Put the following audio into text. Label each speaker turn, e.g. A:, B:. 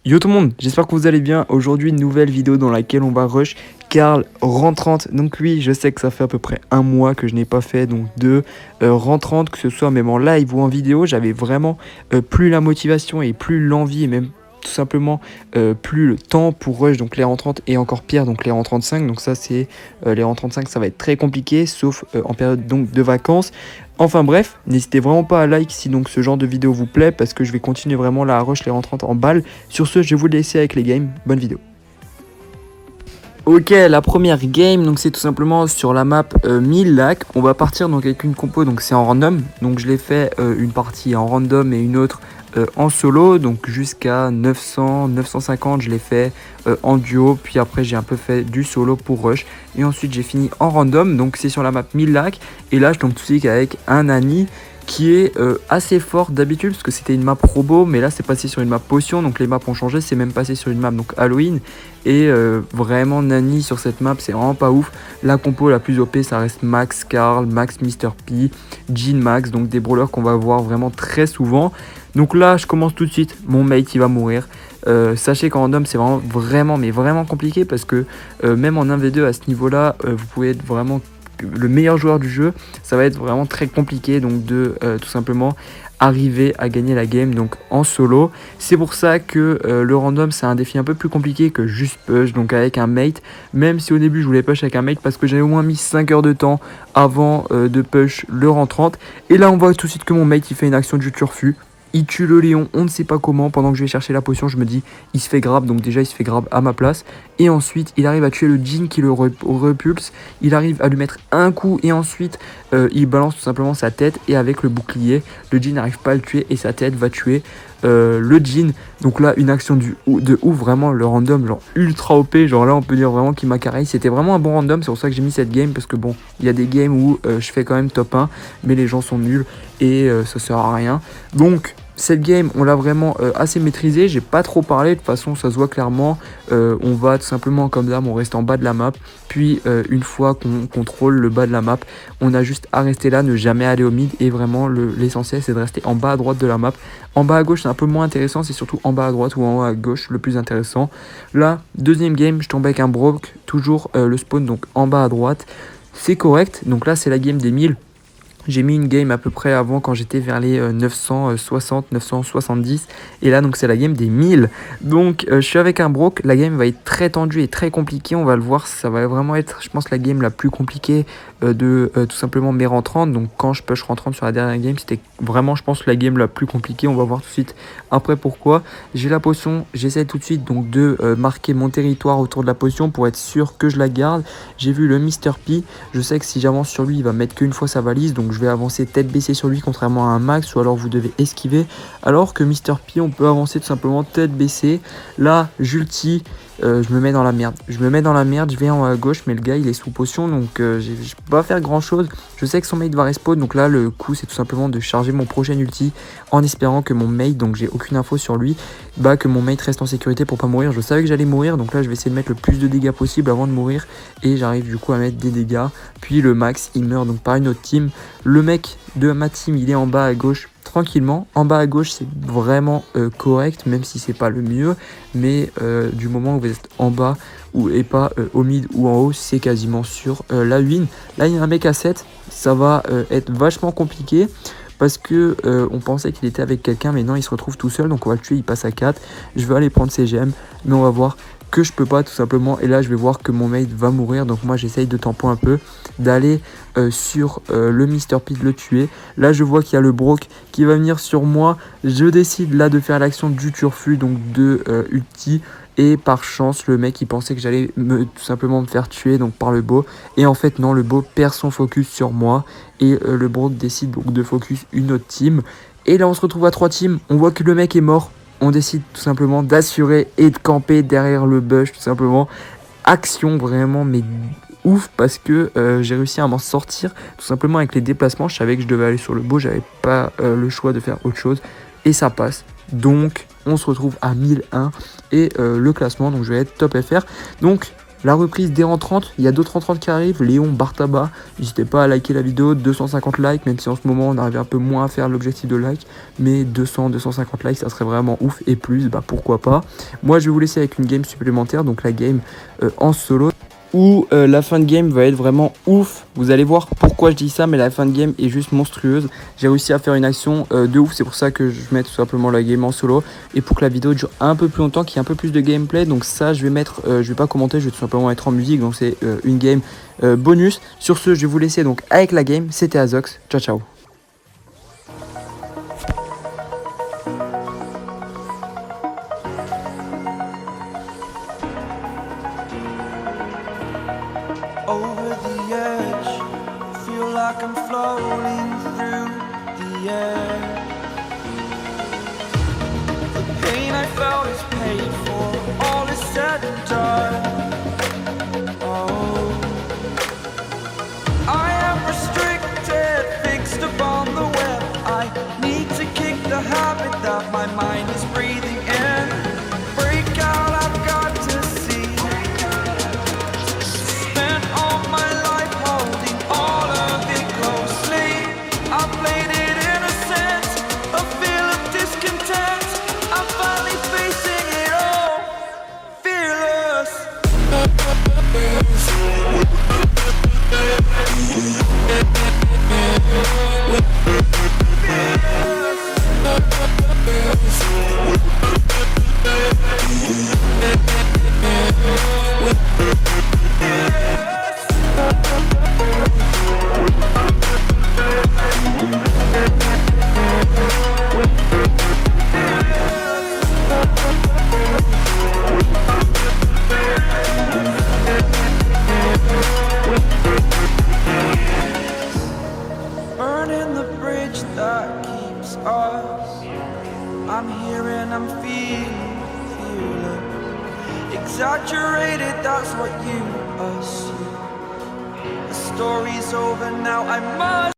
A: Yo tout le monde, j'espère que vous allez bien. Aujourd'hui, une nouvelle vidéo dans laquelle on va rush Karl rentrante. Donc oui, je sais que ça fait à peu près un mois que je n'ai pas fait donc de rentrante, que ce soit même en live ou en vidéo. J'avais vraiment plus la motivation et plus l'envie et même tout simplement plus le temps pour rush donc les rentrantes et encore pire donc les rangs 35. Donc ça c'est les rangs 35, ça va être très compliqué sauf en période donc de vacances. Enfin bref, n'hésitez vraiment pas à like si donc ce genre de vidéo vous plaît parce que je vais continuer vraiment la rush les rentrantes en balle. Sur ce, je vais vous laisser avec les games. Bonne vidéo. Ok, la première game, donc c'est tout simplement sur la map 1000 lacs. On va partir donc avec une compo, donc c'est en random. Donc je l'ai fait une partie en random et une autre en solo. Donc jusqu'à 900, 950, je l'ai fait en duo. Puis après, j'ai un peu fait du solo pour rush. Et ensuite, j'ai fini en random. Donc c'est sur la map 1000 lacs. Et là, je tombe tout de suite avec un Nani qui est assez fort d'habitude parce que c'était une map robot, mais là c'est passé sur une map potion, donc les maps ont changé, c'est même passé sur une map donc Halloween. Et vraiment Nani sur cette map c'est vraiment pas ouf. La compo la plus OP ça reste Max Karl, Max Mr P, Jean Max, donc des brawlers qu'on va voir vraiment très souvent. Donc là je commence tout de suite, mon mate il va mourir. Sachez qu'en random c'est vraiment compliqué parce que même en 1v2 à ce niveau là vous pouvez être vraiment le meilleur joueur du jeu. Ça va être vraiment très compliqué donc de tout simplement arriver à gagner la game donc en solo. C'est pour ça que le random c'est un défi un peu plus compliqué que juste push donc avec un mate, même si au début je voulais push avec un mate parce que j'avais au moins mis 5 heures de temps avant de push le rang 30. Et là on voit tout de suite que mon mate il fait une action du turfu. Il tue le Léon, on ne sait pas comment. Pendant que je vais chercher la potion, je me dis, il se fait grab. Donc déjà, il se fait grab à ma place. Et ensuite, il arrive à tuer le Jean qui le repulse. Il arrive à lui mettre un coup. Et ensuite, il balance tout simplement sa tête. Et avec le bouclier, le Jean n'arrive pas à le tuer. Et sa tête va tuer le Jean. Donc là, une action de ouf. Vraiment, le random, genre ultra OP. Genre là, on peut dire vraiment qu'il m'a carré. C'était vraiment un bon random. C'est pour ça que j'ai mis cette game. Parce que bon, il y a des games où je fais quand même top 1. Mais les gens sont nuls. Et ça sert à rien. Donc cette game on l'a vraiment assez maîtrisé, j'ai pas trop parlé, de toute façon ça se voit clairement. On va tout simplement comme d'hab, on reste en bas de la map, puis une fois qu'on contrôle le bas de la map, on a juste à rester là, ne jamais aller au mid, et vraiment l'essentiel c'est de rester en bas à droite de la map. En bas à gauche c'est un peu moins intéressant, c'est surtout en bas à droite ou en haut à gauche le plus intéressant. Là, deuxième game, je tombe avec un Brock, toujours le spawn donc en bas à droite, c'est correct. Donc là c'est la game des 1000. J'ai mis une game à peu près avant quand j'étais vers les 960, 970. Et là, donc c'est la game des 1000. Donc je suis avec un Brock. La game va être très tendue et très compliquée. On va le voir. Ça va vraiment être, je pense, la game la plus compliquée de tout simplement mes rangs 30. Donc quand je push rangs 30 sur la dernière game, c'était vraiment, je pense, la game la plus compliquée. On va voir tout de suite après pourquoi. J'ai la potion. J'essaie tout de suite donc de marquer mon territoire autour de la potion pour être sûr que je la garde. J'ai vu le Mr P. Je sais que si j'avance sur lui, il va mettre qu'une fois sa valise. Donc je vais avancer tête baissée sur lui contrairement à un Max, ou alors vous devez esquiver, alors que Mr P on peut avancer tout simplement tête baissée. Là j'ulti, je me mets dans la merde, je vais en haut à gauche, mais le gars il est sous potion, donc je peux pas faire grand chose. Je sais que son mate va respawn, donc là le coup c'est tout simplement de charger mon prochain ulti en espérant que mon mate, donc j'ai aucune info sur lui, bah que mon mate reste en sécurité pour pas mourir. Je savais que j'allais mourir, donc là je vais essayer de mettre le plus de dégâts possible avant de mourir, et j'arrive du coup à mettre des dégâts. Puis le Max il meurt donc par une autre team. Le mec de ma team il est en bas à gauche tranquillement. En bas à gauche c'est vraiment correct, même si c'est pas le mieux, mais du moment où vous êtes en bas et pas au mid ou en haut, c'est quasiment sûr la win. Là il y a un mec à 7, ça va être vachement compliqué parce que on pensait qu'il était avec quelqu'un, mais non, il se retrouve tout seul, donc on va le tuer, il passe à 4. Je vais aller prendre ses gemmes, mais on va voir que je peux pas tout simplement. Et là je vais voir que mon mate va mourir, donc moi j'essaye de tempo un peu, d'aller sur le Mr P, de le tuer. Là je vois qu'il y a le Brock qui va venir sur moi, je décide là de faire l'action du turfu, donc de ulti. Et par chance le mec il pensait que j'allais tout simplement me faire tuer donc par le beau, et en fait non, le beau perd son focus sur moi, et le Brock décide donc de focus une autre team. Et là on se retrouve à 3 teams, on voit que le mec est mort. On décide tout simplement d'assurer et de camper derrière le bush tout simplement. Action vraiment mais ouf, parce que j'ai réussi à m'en sortir tout simplement avec les déplacements. Je savais que je devais aller sur le beau, j'avais pas le choix de faire autre chose, et ça passe. Donc on se retrouve à 1001 et le classement, donc je vais être top FR. Donc La reprise des rentrantes, il y a d'autres rentrantes qui arrivent, Léon, Bartaba, n'hésitez pas à liker la vidéo, 250 likes, même si en ce moment on arrive un peu moins à faire l'objectif de like, mais 200, 250 likes, ça serait vraiment ouf, et plus, bah pourquoi pas. Moi je vais vous laisser avec une game supplémentaire, donc la game en solo, où la fin de game va être vraiment ouf. Vous allez voir pourquoi je dis ça, mais la fin de game est juste monstrueuse. J'ai réussi à faire une action de ouf, c'est pour ça que je mets tout simplement la game en solo. Et pour que la vidéo dure un peu plus longtemps, qu'il y ait un peu plus de gameplay, donc ça je vais mettre, je vais pas commenter, je vais tout simplement être en musique, donc c'est une game bonus. Sur ce, je vais vous laisser donc avec la game, c'était Azox, ciao ciao.
B: Over the edge, feel like I'm floating through the air. The pain I felt is paid for, all is said and done. Oh, I am restricted, fixed upon the web. I need to kick the habit that my mind is breathing in. Break out, I've got to see. Burning the bridge that keeps us. I'm here and I'm feeling exaggerated, that's what you assume. The story's over now, I must